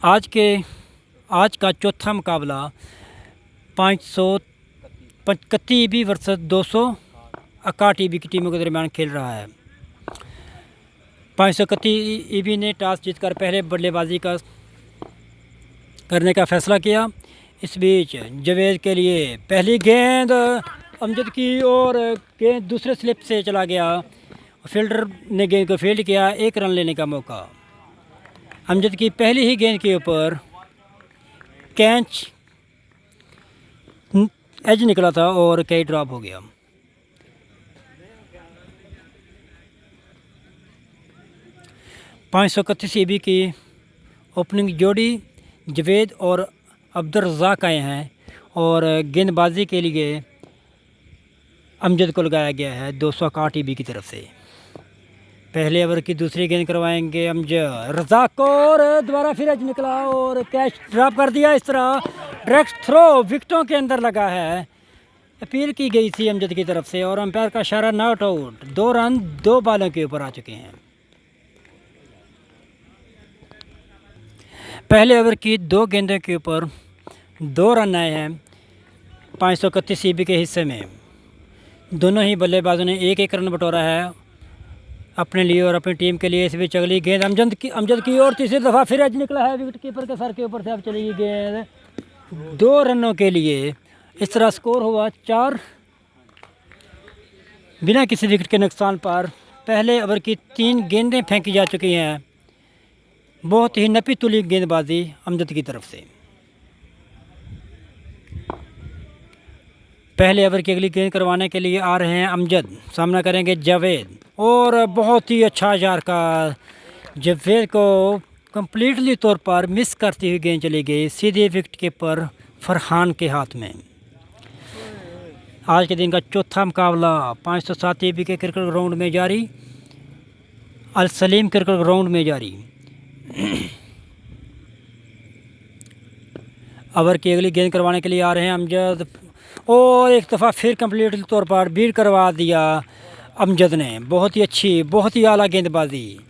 आज के आज का चौथा मुकाबला 531 ईबी वर्सेस 261 ईबी की टीमों के दरमियान खेल रहा है। 531 ईबी ने टॉस जीतकर पहले बल्लेबाजी करने का फैसला किया। इस बीच जावेद के लिए पहली गेंद अमजद की और गेंद दूसरे स्लिप से चला गया। फील्डर ने गेंद को फील्ड किया, 1 रन लेने का मौका। अमजद की पहली ही गेंद के ऊपर कैच एज निकला था और कैच ड्रॉप हो गया। पाँच ईबी की ओपनिंग जोड़ी जावेद और अब्दुल रज़ाक आए हैं और गेंदबाजी के लिए अमजद को लगाया गया है 261 ईबी की तरफ से। पहले ओवर की दूसरी गेंद करवाएंगे अमजद रज़ाक को और दोबारा फिर एज निकला और कैच ड्रॉप कर दिया। इस तरह डायरेक्ट थ्रो विकेटों के अंदर लगा है। अपील की गई थी अमजद की तरफ से और अंपायर का इशारा नॉट आउट। 2 रन 2 बालों के ऊपर आ चुके हैं। पहले ओवर की 2 गेंदों के ऊपर 2 रन आए हैं 531 ईबी के हिस्से में। दोनों ही बल्लेबाजों ने 1-1 रन बटोरा है अपने लिए और अपनी टीम के लिए। इस बीच अगली गेंद अमजद की और तीसरी दफ़ा फिर एज निकला है विकेट कीपर के सर के ऊपर से। अब चलेगी गेंद 2 रनों के लिए। इस तरह स्कोर हुआ 4 बिना किसी विकेट के नुकसान पर। पहले ओवर की 3 गेंदें फेंकी जा चुकी हैं। बहुत ही नपी तुली गेंदबाजी अमजद की तरफ से। पहले ओवर की अगली गेंद करवाने के लिए आ रहे हैं अमजद, सामना करेंगे जावेद और बहुत ही अच्छा यार्कर। जावेद को कंप्लीटली तौर पर मिस करती हुई गेंद चली गई सीधे विकेट कीपर फरहान के हाथ में। आज के दिन का चौथा मुकाबला 507 ईबी के क्रिकेट ग्राउंड में जारी, अल सलीम क्रिकेट ग्राउंड में जारी। ओवर की अगली गेंद करवाने के लिए आ रहे हैं अमजद और एक दफ़ा फिर कंप्लीट तौर पर बीट करवा दिया अमजद ने। बहुत ही अच्छी, बहुत ही आला गेंदबाजी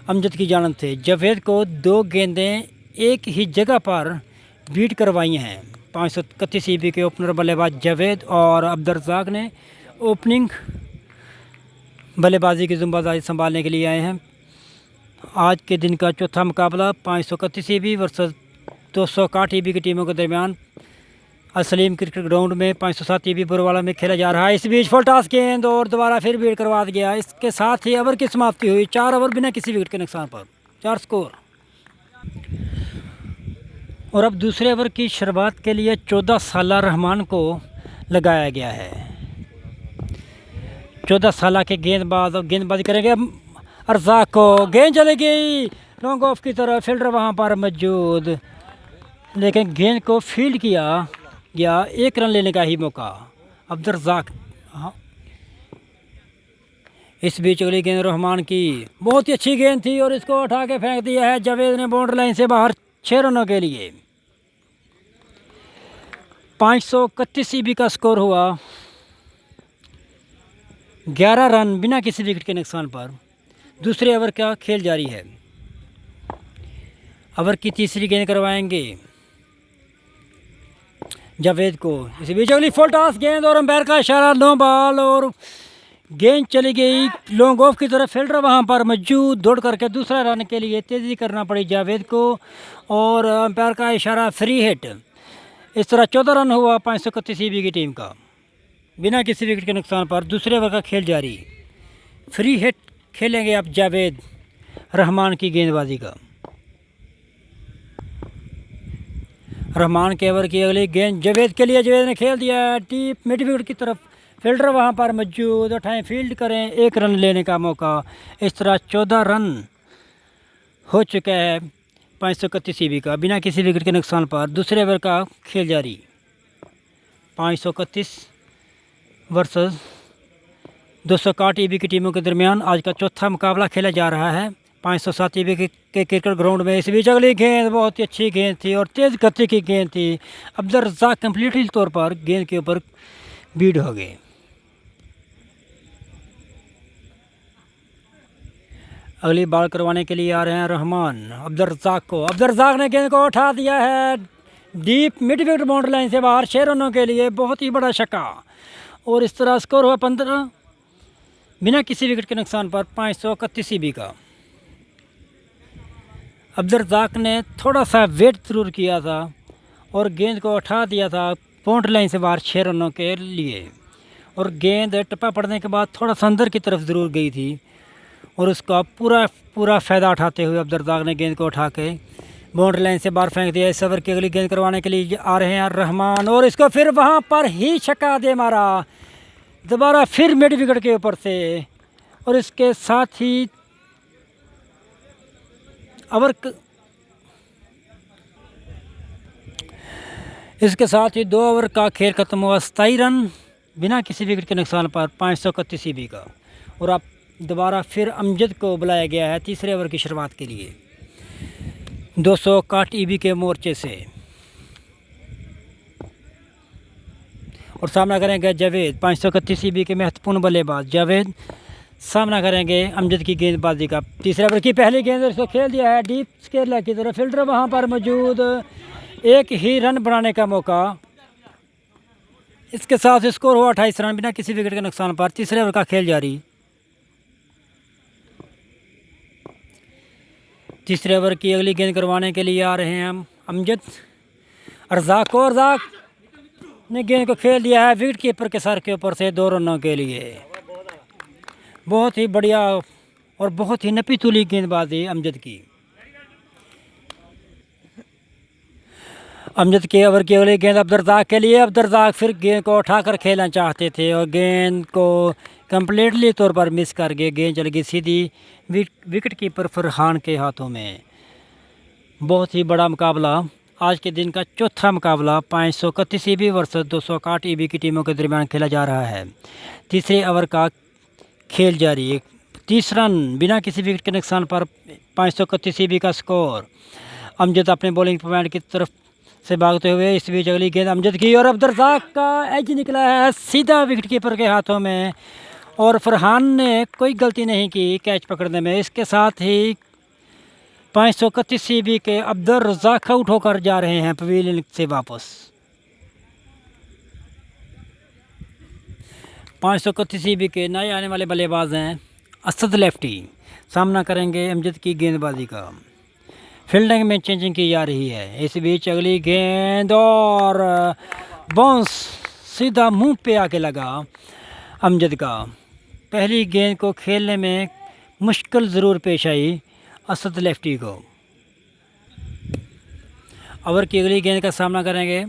अमजद की जानब से। जावेद को 2 गेंदें एक ही जगह पर बीट करवाई हैं। 531 ईबी के ओपनर बल्लेबाज जावेद और अब्दुल रज़ाक ने ओपनिंग बल्लेबाजी की ज़िम्मेदारी संभालने के लिए आए हैं। आज के दिन का चौथा मुकाबला 531 ईबी वर्सेस 261 ईबी की टीमों के दरमियान अल सलीम क्रिकेट ग्राउंड में 507 ईबी बुरवाला में खेला जा रहा है। इस बीच फुल टॉस गेंद और दोबारा फिर बीट करवा दिया। इसके साथ ही ओवर की समाप्ति हुई 4 ओवर बिना किसी विकेट के नुकसान पर, 4 स्कोर। और अब दूसरे ओवर की शुरुआत के लिए 14 साला रहमान को लगाया गया है। 14 साल के गेंदबाजी करेंगे रज़ाक को। गेंद चली गई लॉन्ग ऑफ की तरफ, फील्डर वहां पर मौजूद, लेकिन गेंद को फील्ड किया गया। 1 रन लेने का ही मौका अब्दुल रज़ाक। इस बीच अगली गेंद रहमान की, बहुत ही अच्छी गेंद थी और इसको उठा के फेंक दिया है जावेद ने बाउंड्री लाइन से बाहर 6 रनों के लिए। 531 ईबी का स्कोर हुआ। 11 रन बिना किसी विकेट के नुकसान पर। दूसरे ओवर का खेल जारी है। ओवर की तीसरी गेंद करवाएंगे जावेद को। इसी बीच अगली फुल टॉस गेंद और अंपायर का इशारा नो बॉल और गेंद चली गई लॉन्ग ऑफ की तरफ। फील्डर वहां पर मौजूद, दौड़ करके दूसरा रन के लिए तेज़ी करना पड़ी जावेद को और अंपायर का इशारा फ्री हिट। इस तरह 14 रन हुआ 531 ईबी की टीम का बिना किसी विकेट के नुकसान पर। दूसरे ओवर का खेल जारी। फ्री हिट खेलेंगे अब जावेद रहमान की गेंदबाजी का। रहमान के ओवर की अगली गेंद जावेद के लिए। जावेद ने खेल दिया डीप मिड विकेट की तरफ, फील्डर वहां पर मौजूद, उठाएं फील्ड करें, 1 रन लेने का मौका। इस तरह 14 रन हो चुका है 531 ईबी का बिना किसी विकेट के नुकसान पर। दूसरे ओवर का खेल जारी। 531 वर्सेस 261 ईबी की टीमों के दरमियान आज का चौथा मुकाबला खेला जा रहा है 507 ईबी के क्रिकेट ग्राउंड में। इस बीच अगली गेंद बहुत ही अच्छी गेंद थी और तेज़ गति की गेंद थी। अब्दुल रज़ाक कम्प्लीटली तौर पर गेंद के ऊपर बीट हो गए। अगली बॉल करवाने के लिए आ रहे हैं रहमान अब्दुल रज़ाक को। अब्दुल रज़ाक ने गेंद को उठा दिया है deep mid wicket boundary line से बाहर 6 रनों के लिए, बहुत ही बड़ा छक्का। और इस तरह स्कोर हुआ 15 बिना किसी विकेट के नुकसान पर 531 CB का। अब्दुल रज़ाक ने थोड़ा सा वेट ज़रूर किया था और गेंद को उठा दिया था बाउंड्री लाइन से बाहर 6 रनों के लिए, और गेंद टप्पा पड़ने के बाद थोड़ा सा अंदर की तरफ ज़रूर गई थी, और उसका पूरा फ़ायदा उठाते हुए अब्दुल रज़ाक ने गेंद को उठा के बाउंड्री लाइन से बाहर फेंक दिया। इस ओवर की अगली गेंद करवाने के लिए आ रहे हैं रहमान, और इसको फिर वहाँ पर ही छक्का दे मारा, दोबारा फिर मिड विकेट के ऊपर से। और इसके साथ ही इसके साथ ही 2 ओवर का खेल खत्म हुआ 27 रन बिना किसी विकेट के नुकसान पर 531 CB का। और अब दोबारा फिर अमजद को बुलाया गया है तीसरे ओवर की शुरुआत के लिए 261 EB के मोर्चे से, और सामना करेंगे जावेद 531 CB के महत्वपूर्ण बल्लेबाज। जावेद सामना करेंगे अमजद की गेंदबाजी का। तीसरे ओवर की पहली गेंद इसको खेल दिया है डीप स्केयर की तरफ, फील्डर वहां पर मौजूद, एक ही रन बनाने का मौका। इसके साथ स्कोर हुआ 28 रन बिना किसी विकेट के नुकसान पर। तीसरे ओवर का खेल जारी। तीसरे ओवर की अगली गेंद करवाने के लिए आ रहे हैं हम अमजद रज़ाक को। रज़ाक ने गेंद को खेल दिया है विकेट कीपर के सर के ऊपर से 2 रनों के लिए। बहुत ही बढ़िया और बहुत ही नपी तुली गेंदबाजी अमजद की। अमजद के ओवर की अगली गेंद अब्दुल रज़ाक के लिए। अब्दुल रज़ाक फिर गेंद को उठाकर खेलना चाहते थे और गेंद को कम्प्लीटली तौर पर मिस कर गए। गेंद चल गई सीधी विकेट कीपर फरहान के हाथों में। बहुत ही बड़ा मुकाबला, आज के दिन का चौथा मुकाबला 531 EB वर्सेस 261 EB की टीमों के दरमियान खेला जा रहा है। तीसरे ओवर का खेल जारी। 30 रन बिना किसी विकेट के नुकसान पर 531 EB का स्कोर। अमजद अपने बॉलिंग पॉइंट की तरफ से भागते हुए, इस बीच अगली गेंद अमजद की और अब्दुल रज़ाक का एज निकला है सीधा विकेट कीपर के हाथों में, और फरहान ने कोई गलती नहीं की कैच पकड़ने में। इसके साथ ही 531 EB के अब्दुल रज़ाक आउट होकर जा रहे हैं पवेलियन से वापस। 531 EB के नए आने वाले बल्लेबाज हैं असद लेफ्टी, सामना करेंगे अमजद की गेंदबाजी का। फील्डिंग में चेंजिंग की जा रही है। इस बीच अगली गेंद और बाउंस सीधा मुंह पे आके लगा अमजद का। पहली गेंद को खेलने में मुश्किल ज़रूर पेश आई असद लेफ्टी को। ओवर की अगली गेंद का सामना करेंगे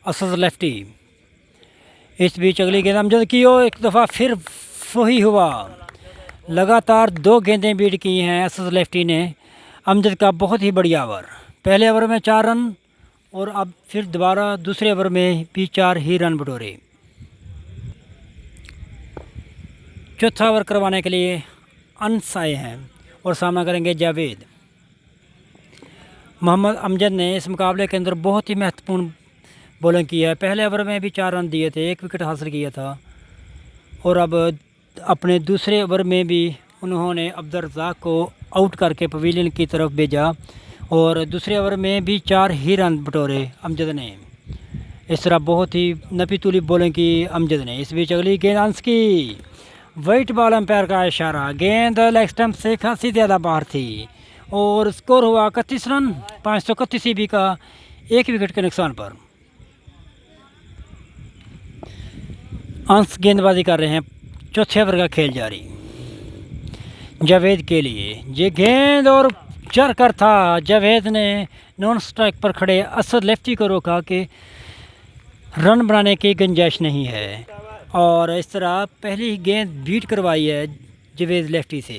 असद लेफ्टी। इस बीच अगली गेंद अमजद की और एक दफ़ा फिर वही हुआ। लगातार 2 गेंदें बीट की हैं असद लेफ्टी ने। अमजद का बहुत ही बढ़िया ओवर, पहले ओवर में 4 रन और अब फिर दोबारा दूसरे ओवर में भी 4 ही रन बटोरे। चौथा ओवर करवाने के लिए अंस आए हैं और सामना करेंगे जावेद। मोहम्मद अमजद ने इस मुकाबले के अंदर बहुत ही महत्वपूर्ण बॉलिंग की है। पहले ओवर में भी 4 रन दिए थे, 1 विकेट हासिल किया था, और अब अपने दूसरे ओवर में भी उन्होंने अब्दुल रज़ाक को आउट करके पवेलियन की तरफ भेजा, और दूसरे ओवर में भी 4 ही रन बटोरे अमजद ने। इस तरह बहुत ही नपी तुली बॉलिंग की अमजद ने। इस बीच अगली गेंद अंस की, वाइट बॉल अंपायर का इशारा, गेंद लेग स्टंप से खासी ज़्यादा बाहर थी, और स्कोर हुआ 31 रन 531 EB का 1 विकेट के नुकसान पर। अंस गेंदबाजी कर रहे हैं। चौथे ओवर का खेल जारी। जावेद के लिए ये गेंद और चर कर था। जावेद ने नॉन स्ट्राइक पर खड़े असद लेफ्टी को रोका कि रन बनाने की गुंजाइश नहीं है, और इस तरह पहली गेंद बीट करवाई है जावेद लेफ्टी से।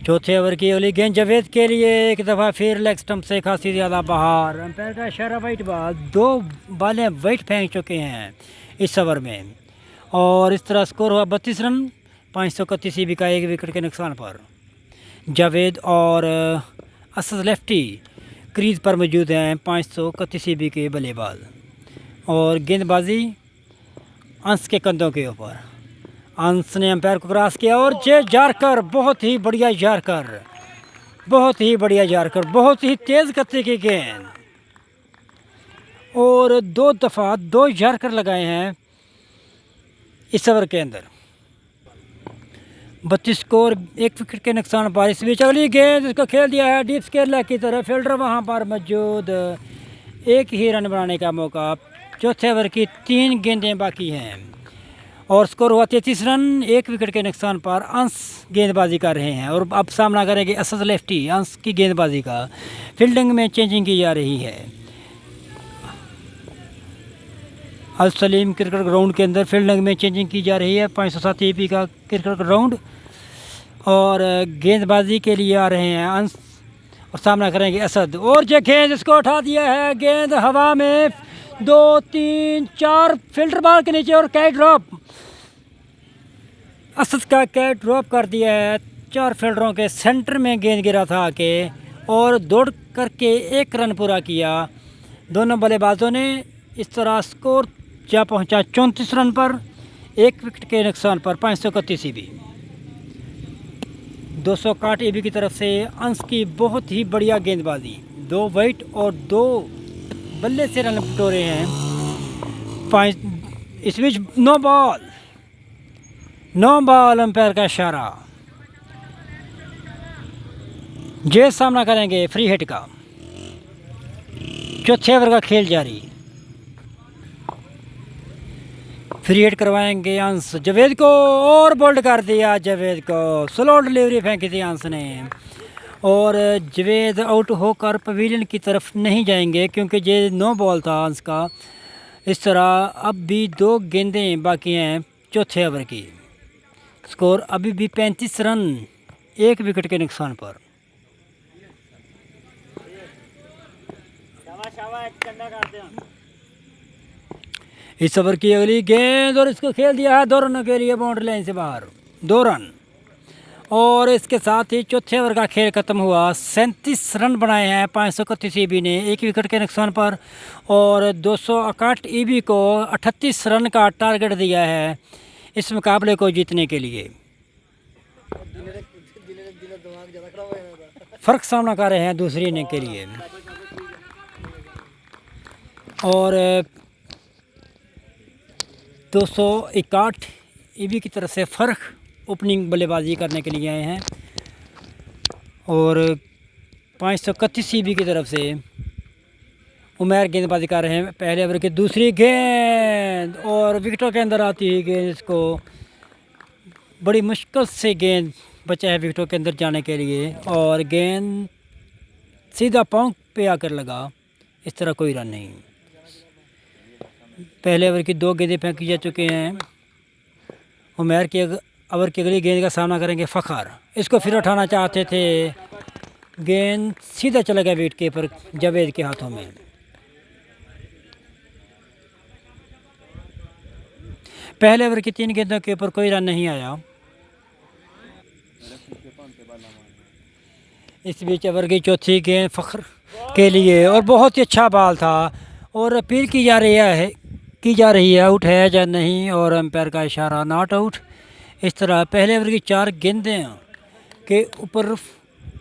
चौथे ओवर की अगली गेंद जावेद के लिए, एक दफ़ा फिर लेग स्टंप से खासी ज़्यादा बाहर। अंपायर का इशारा वाइट बॉल। 2 बॉलें वाइट फेंक चुके हैं इस ओवर में, और इस तरह स्कोर हुआ 32 रन 531 EB का 1 विकेट के नुकसान पर। जावेद और असद लेफ्टी क्रीज पर मौजूद हैं 531 EB के बल्लेबाज, और गेंदबाजी अंस के कंधों के ऊपर। अंश ने अंपायर को क्रॉस किया और ये जारकर, बहुत ही बढ़िया जारकर, बहुत ही बढ़िया जारकर, बहुत ही तेज़ गति की गेंद, और 2 दफ़ा 2 जारकर लगाए हैं इस ओवर के अंदर। 32 स्कोर, 1 विकेट के नुकसान पर। इस बीच अगली गेंद इसको खेल दिया है डीप स्क्वायर लेग की तरफ, फील्डर वहां पर मौजूद, एक ही रन बनाने का मौका। चौथे ओवर की 3 गेंदें बाकी हैं और स्कोर हुआ 33 रन, 1 विकेट के नुकसान पर। अंश गेंदबाजी कर रहे हैं और अब सामना करेंगे असद लेफ्टी। अंश की गेंदबाजी का फील्डिंग में चेंजिंग की जा रही है। अल सलीम क्रिकेट ग्राउंड के अंदर फील्डिंग में चेंजिंग की जा रही है। 507 ईपी का क्रिकेट ग्राउंड, और गेंदबाजी के लिए आ रहे हैं अंश और सामना करेंगे असद। और जो गेंद इसको उठा दिया है, गेंद हवा में 2 3 4 फील्डर बॉल के नीचे और कैच ड्रॉप। असद का कैच ड्रॉप कर दिया है। 4 फील्डरों के सेंटर में गेंद गिरा था आके और दौड़ करके 1 रन पूरा किया दोनों बल्लेबाजों ने। इस तरह स्कोर जा पहुंचा 34 रन पर, 1 विकेट के नुकसान पर। 531 ईबी, 261 ईबी की तरफ से अंश की बहुत ही बढ़िया गेंदबाजी। 2 वाइट और 2 बल्ले से रन बटोरे हैं। 5 इस बीच नो बॉल अंपायर का इशारा। जे सामना करेंगे फ्री हिट का। चौथे ओवर का खेल जारी। फ्री हिट करवाएंगे अंश जावेद को और बोल्ड कर दिया जावेद को। स्लो डिलीवरी फेंकी थी अंश ने और जावेद आउट होकर पवेलियन की तरफ नहीं जाएंगे क्योंकि ये नो बॉल था अंश का। इस तरह अब भी 2 गेंदें बाकी हैं चौथे ओवर की। स्कोर अभी भी 35 रन, 1 विकेट के नुकसान पर। इस ओवर की अगली गेंद और इसको खेल दिया है 2 रनों के लिए बाउंड्री लाइन से बाहर। 2 रन और इसके साथ ही चौथे ओवर का खेल खत्म हुआ। 37 रन बनाए हैं 531 ईबी ने 1 विकेट के नुकसान पर और 261 ईबी को 38 रन का टारगेट दिया है इस मुकाबले को जीतने के लिए। फ़र्क सामना कर रहे हैं दूसरी इनिंग के लिए और 261 ईबी की तरफ से फ़र्क ओपनिंग बल्लेबाजी करने के लिए आए हैं और 531 ईबी की तरफ से उमैर गेंदबाजी कर रहे हैं। पहले ओवर की दूसरी गेंद और विकेटों के अंदर आती है गेंद। इसको बड़ी मुश्किल से गेंद बचा है विकेटों के अंदर जाने के लिए और गेंद सीधा पाँव पे आकर लगा। इस तरह कोई रन नहीं। पहले ओवर की 2 गेंदें फेंकी जा चुके हैं। उमैर के ओवर की अगली गेंद का सामना करेंगे फ़खर। इसको फिर उठाना चाहते थे, गेंद सीधा चला गया विकेट कीपर जावेद के हाथों में। पहले ओवर की 3 गेंदों के ऊपर कोई रन नहीं आया। इस बीच ओवर की चौथी गेंद फ़खर के लिए और बहुत ही अच्छा बॉल था और अपील की जा रही है आउट है या नहीं और एम्पायर का इशारा नॉट आउट। इस तरह पहले ओवर की 4 गेंदें के ऊपर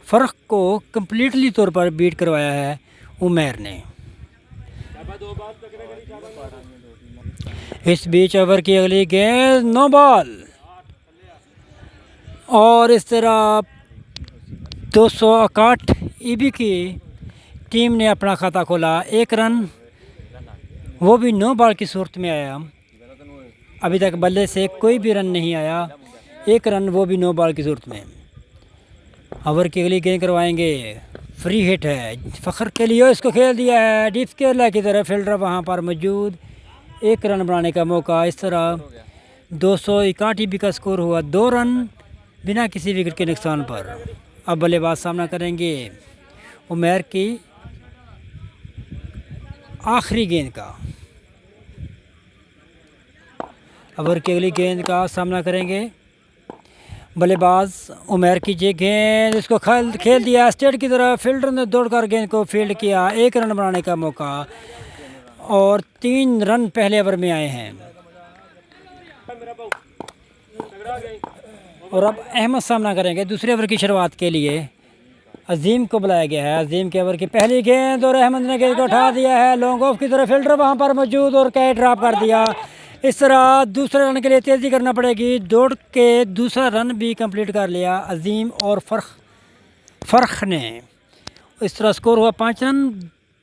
फ़र्क को कम्प्लीटली तौर पर बीट करवाया है उमैर ने। इस बीच ओवर की अगली गेंद नो बॉल और इस तरह 261 ईबी की टीम ने अपना खाता खोला। 1 रन वो भी नो बॉल की सूरत में आया। अभी तक बल्ले से कोई भी रन नहीं आया। 1 रन वो भी नो बॉल की सूरत में। ओवर की अगली गेंद करवाएंगे, फ्री हिट है फ़खर के लिए। इसको खेल दिया है डीप केरला की तरफ, फील्डर वहां पर मौजूद, 1 रन बनाने का मौका। इस तरह 261 ईबी का स्कोर हुआ। 2 रन बिना किसी विकेट के नुकसान पर। अब बल्लेबाज सामना करेंगे उमैर की आखिरी गेंद का। ओवर की अगली गेंद का सामना करेंगे बल्लेबाज उमैर की। जे गेंद इसको खेल दिया स्टेट की तरफ, फील्डर ने दौड़कर गेंद को फील्ड किया। 1 रन बनाने का मौका और 3 रन पहले ओवर में आए हैं। और अब अहमद सामना करेंगे दूसरे ओवर की शुरुआत के लिए। अजीम को बुलाया गया है। अजीम के ओवर की पहली गेंद और अहमद ने गेंद को उठा दिया है लॉन्ग ऑफ की तरफ। फील्डर वहां पर मौजूद और कैच ड्रॉप कर दिया। इस तरह दूसरे रन के लिए तेज़ी करना पड़ेगी। दौड़ के दूसरा रन भी कंप्लीट कर लिया अजीम और फ़र्ख ने। इस तरह स्कोर हुआ 5 रन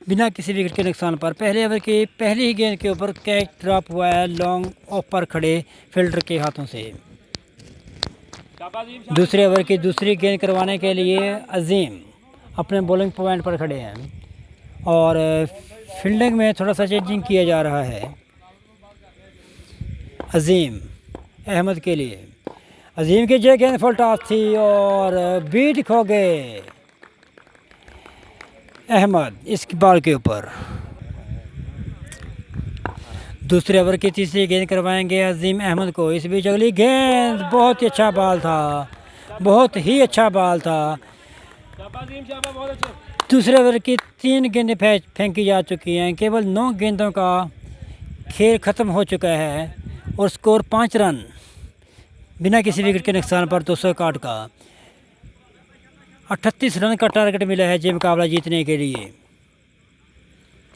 बिना किसी विकेट के नुकसान पर। पहले ओवर की पहली ही गेंद के ऊपर कैच ड्रॉप हुआ है लॉन्ग ऑफ पर खड़े फील्डर के हाथों से। दूसरे ओवर की दूसरी गेंद करवाने के लिए अजीम अपने बॉलिंग पॉइंट पर खड़े हैं और फील्डिंग में थोड़ा सा चेंजिंग किया जा रहा है अजीम अहमद के लिए। अजीम की जो गेंद फुल टॉस थी और बीट खो गए अहमद इस बॉल के ऊपर। दूसरे ओवर की तीसरी गेंद करवाएंगे अजीम अहमद को। इस बीच अगली गेंद बहुत ही अच्छा बॉल था, बहुत ही अच्छा बॉल था। दूसरे ओवर की 3 गेंदें फेंकी जा चुकी हैं। केवल 9 गेंदों का खेल ख़त्म हो चुका है और स्कोर 5 रन बिना किसी विकेट के नुकसान पर 261 का। 38 रन का टारगेट मिला है ये मुकाबला जीतने के लिए।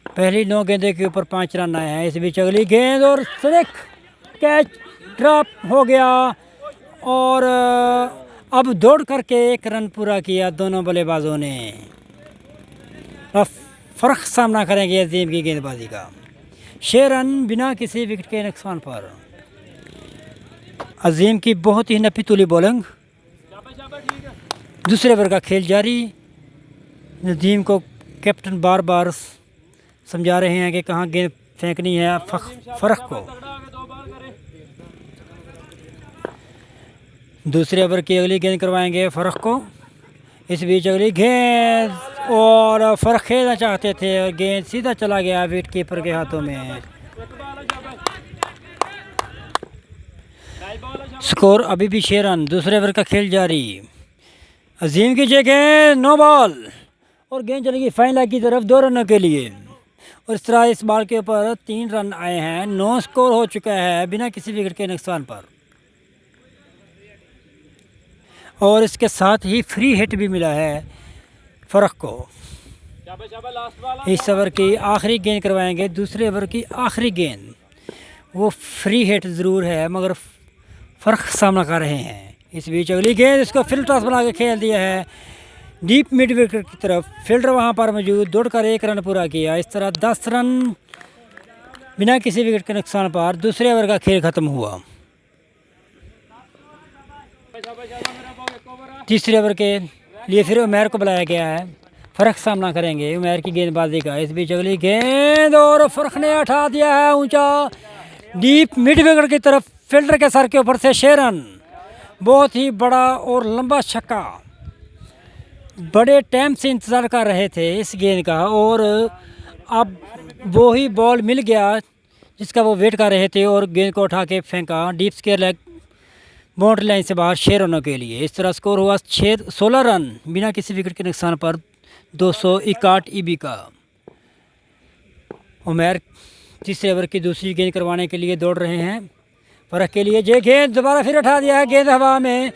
पहली 9 गेंदों के ऊपर 5 रन आए हैं। इस बीच अगली गेंद और स्लिक कैच ड्रॉप हो गया और अब दौड़ करके 1 रन पूरा किया दोनों बल्लेबाजों ने। अब फ़र्क सामना करेंगे अजीम की गेंदबाजी का। 6 रन बिना किसी विकेट के नुकसान पर। अजीम की बहुत ही नपी तुली बॉलिंग। दूसरे ओवर का खेल जारी। अजीम को कैप्टन बार बार समझा रहे हैं कि कहाँ गेंद फेंकनी है फ़र्क को। दूसरे ओवर की अगली गेंद करवाएंगे फ़र्क को। इस बीच अगली गेंद और फ़र्क खेलना चाहते थे और गेंद सीधा चला गया विकेट कीपर के हाथों में। स्कोर अभी भी 6 रन। दूसरे ओवर का खेल जारी। अजीम की जगह 9 बॉल और गेंद चलेगी फाइन लाइन की तरफ 2 रनों के लिए। और इस तरह इस बॉल के ऊपर 3 रन आए हैं। 9 स्कोर हो चुका है बिना किसी विकेट के नुकसान पर और इसके साथ ही फ्री हिट भी मिला है फ़र्क को। इस ओवर की आखिरी गेंद करवाएंगे। दूसरे ओवर की आखिरी गेंद वो फ्री हिट ज़रूर है मगर फ़र्क सामना कर रहे हैं। इस बीच अगली गेंद इसको फील्ड टॉस बना के खेल दिया है डीप मिड विकेट की तरफ। फील्डर वहां पर मौजूद दौड़कर 1 रन पूरा किया। इस तरह 10 रन बिना किसी विकेट के नुकसान पर दूसरे ओवर का खेल ख़त्म हुआ। तीसरे ओवर के लिए फिर उमैर को बुलाया गया है। फ़र्क सामना करेंगे उमैर की गेंदबाजी का। इस बीच अगली गेंद और फ़र्क ने उठा दिया है ऊंचा डीप मिड विकेट की तरफ फील्डर के सर के ऊपर से 6 रन। बहुत ही बड़ा और लंबा छक्का। बड़े टाइम से इंतज़ार कर रहे थे इस गेंद का और अब वो ही बॉल मिल गया जिसका वो वेट कर रहे थे और गेंद को उठा के फेंका deep square leg boundary line से बाहर 6 रनों के लिए। इस तरह स्कोर हुआ 16 रन बिना किसी विकेट के नुकसान पर 261 ईबी का। उमैर तीसरे ओवर की दूसरी गेंद करवाने के लिए दौड़ रहे हैं। फ़र्क के लिए ये गेंद दोबारा फिर उठा दिया है। गेंद हवा में,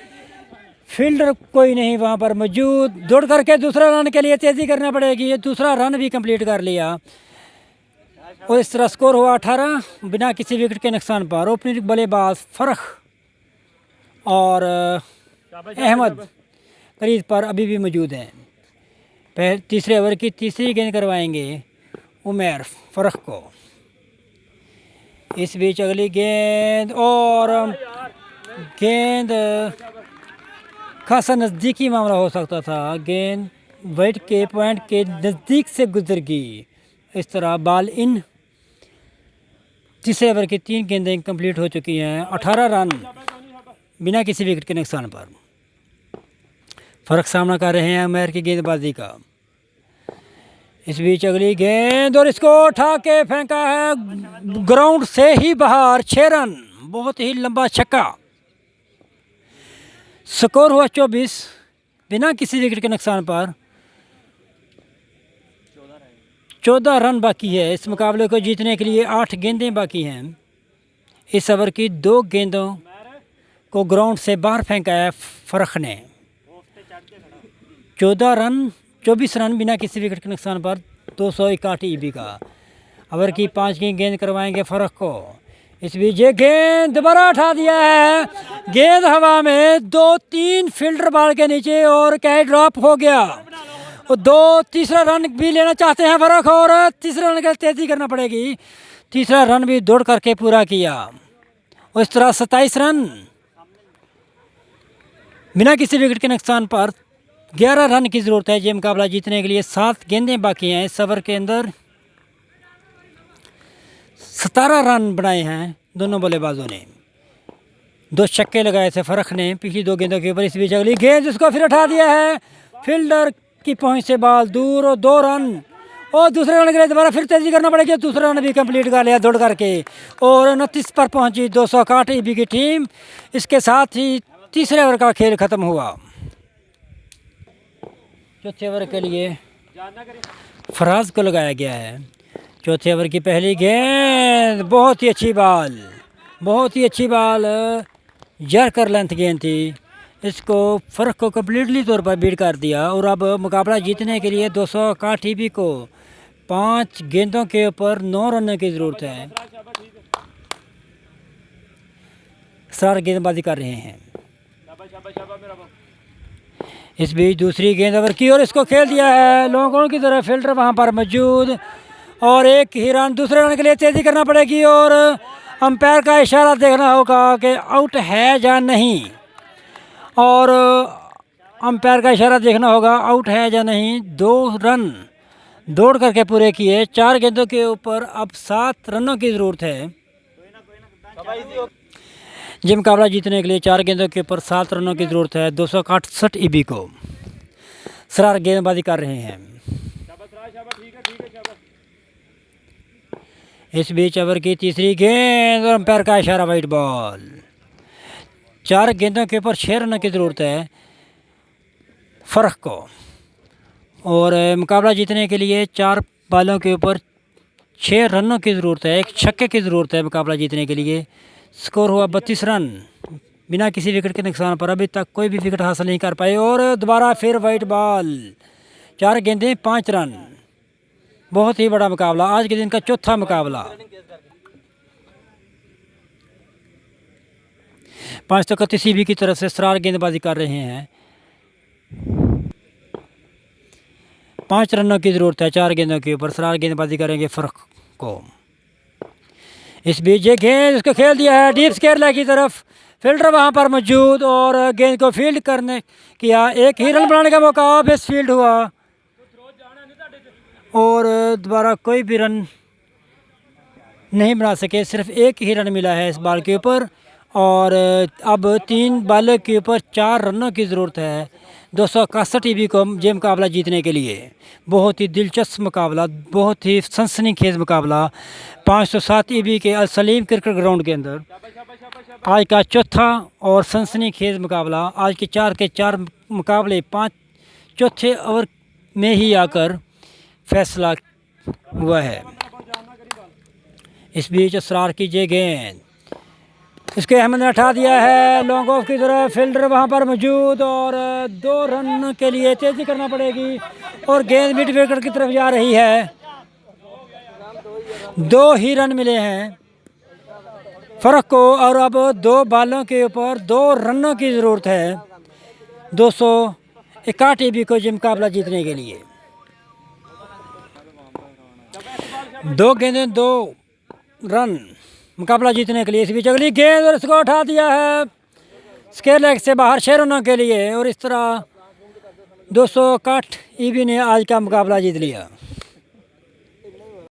फील्डर कोई नहीं वहां पर मौजूद। दौड़ करके दूसरा रन के लिए तेज़ी करना पड़ेगी। ये दूसरा रन भी कंप्लीट कर लिया और इस तरह स्कोर हुआ 18 बिना किसी विकेट के नुकसान पर। ओपनिंग बल्लेबाज फ़र्क और अहमद क्रीज पर अभी भी मौजूद हैं। तीसरे ओवर की तीसरी गेंद करवाएंगे उमैर फ़र्क को। इस बीच अगली गेंद और गेंद खासा नज़दीकी मामला हो सकता था। गेंद वाइट के पॉइंट के नज़दीक से गुजर गई। इस तरह बॉल इन। तीसरे ओवर की 3 गेंदें कंप्लीट हो चुकी हैं। 18 रन बिना किसी विकेट के नुकसान पर। फ़र्क सामना कर रहे हैं उमैर की गेंदबाजी का। इस बीच अगली गेंद और इसको उठा के फेंका है ग्राउंड से ही बाहर 6 रन। बहुत ही लंबा छक्का। स्कोर हुआ 24 बिना किसी विकेट के नुकसान पर। 14 रन बाकी है। इस मुकाबले को जीतने के लिए 8 गेंदें बाकी हैं। इस ओवर की 2 गेंदों को ग्राउंड से बाहर फेंका है फ़र्क ने। 24 रन बिना किसी विकेट के नुकसान पर 261 ईबी का। ओवर की 5 की गेंद करवाएंगे फ़र्क को। इस बीच ये गेंद दोबारा उठा दिया है, गेंद हवा में 2-3 फील्डर बॉल के नीचे और कैच ड्रॉप हो गया। और तीसरा रन भी लेना चाहते हैं फ़र्क और तीसरे रन के लिए तेज़ी करना पड़ेगी। तीसरा रन भी दौड़ करके पूरा किया और इस तरह 27 रन बिना किसी विकेट के नुकसान पर 11 रन की ज़रूरत है ये मुकाबला जीतने के लिए। 7 गेंदें बाकी हैं इस ओवर के अंदर। 17 रन बनाए हैं दोनों बल्लेबाजों ने। 2 छक्के लगाए थे फ़र्क ने पिछली 2 गेंदों के ऊपर। इस बीच अगली गेंद उसको फिर उठा दिया है, फील्डर की पहुंच से बॉल दूर और 2 रन। और दूसरे रन के लिए दोबारा फिर तेज़ी करना पड़ेगी। दूसरा रन भी कंप्लीट कर लिया दौड़ करके और 29 पर पहुंची 261 ईबी की टीम। इसके साथ ही तीसरे ओवर का खेल ख़त्म हुआ। चौथे ओवर के लिए फराज को लगाया गया है। चौथे ओवर की पहली गेंद बहुत ही अच्छी बॉल यॉर्कर लेंथ गेंद थी। इसको फ़र्क को कम्प्लीटली तौर पर बीट कर दिया और अब मुकाबला जीतने के लिए 261 ईबी को 5 गेंदों के ऊपर 9 रनों की ज़रूरत है। सार गेंदबाजी कर रहे हैं। इस बीच दूसरी गेंद ओवर की और इसको खेल दिया है लोगों की तरफ, फील्डर वहां पर मौजूद और एक ही रन। दूसरे रन के लिए तेज़ी करना पड़ेगी और अंपायर का इशारा देखना होगा कि आउट है या नहीं, और अंपायर का इशारा देखना होगा आउट है या नहीं। 2 रन दौड़ करके पूरे किए। 4 गेंदों के ऊपर अब 7 रनों की ज़रूरत है ये मुकाबला जीतने के लिए। 4 गेंदों के ऊपर 7 रनों की ज़रूरत है। 261 ईबी को सरार गेंदबाजी कर रहे हैं। इस बीच ओवर की तीसरी गेंद और अंपायर का इशारा वाइड बॉल। 4 गेंदों के ऊपर 6 रनों की ज़रूरत है फ़र्क को और मुकाबला जीतने के लिए 4 बॉलों के ऊपर 6 रनों की ज़रूरत है। 1 छक्के की ज़रूरत है मुकाबला जीतने के लिए। स्कोर हुआ 32 रन बिना किसी विकेट के नुकसान पर। अभी तक कोई भी विकेट हासिल नहीं कर पाए और दोबारा फिर वाइट बॉल। 4 गेंदें 5 रन। बहुत ही बड़ा मुकाबला, आज के दिन का चौथा मुकाबला। 531 ईबी की तरफ से सरार गेंदबाजी कर रहे हैं। 5 रनों की ज़रूरत है 4 गेंदों के ऊपर। सरार गेंदबाजी करेंगे फ़र्क को। इस बीच ये गेंद उसको खेल दिया है डीप स्क्वायर लेग की तरफ, फील्डर वहां पर मौजूद और गेंद को फील्ड करने किया। एक ही रन बनाने का मौका बेस फील्ड हुआ और दोबारा कोई भी रन नहीं बना सके। सिर्फ एक ही रन मिला है इस बॉल के ऊपर और अब 3 बॉलों के ऊपर 4 रनों की ज़रूरत है 261 ईबी को ये मुकाबला जीतने के लिए। बहुत ही दिलचस्प मुकाबला, बहुत ही सनसनीखेज मुकाबला 507 ईबी के अल सलीम क्रिकेट ग्राउंड के अंदर आज का चौथा और सनसनीखेज मुकाबला। आज के 4 मुकाबले 5 चौथे ओवर में ही आकर फैसला हुआ है। इस बीच असरार की ये गेंद इसके अहमद ने हटा दिया है लॉन्ग ऑफ की तरफ, फील्डर वहां पर मौजूद और 2 रन के लिए तेज़ी करना पड़ेगी और गेंद मिड विकेट की तरफ जा रही है। 2 ही रन मिले हैं फ़र्क को और अब 2 बॉलों के ऊपर 2 रनों की ज़रूरत है 261 ईबी को ये मुकाबला जीतने के लिए। 2 गेंदें 2 रन मुकाबला जीतने के लिए। इस बीच अगली गेंद और इसको उठा दिया है स्क्वायर लेग से बाहर 6 रनों के लिए और इस तरह 261 ईबी ने आज का मुकाबला जीत लिया।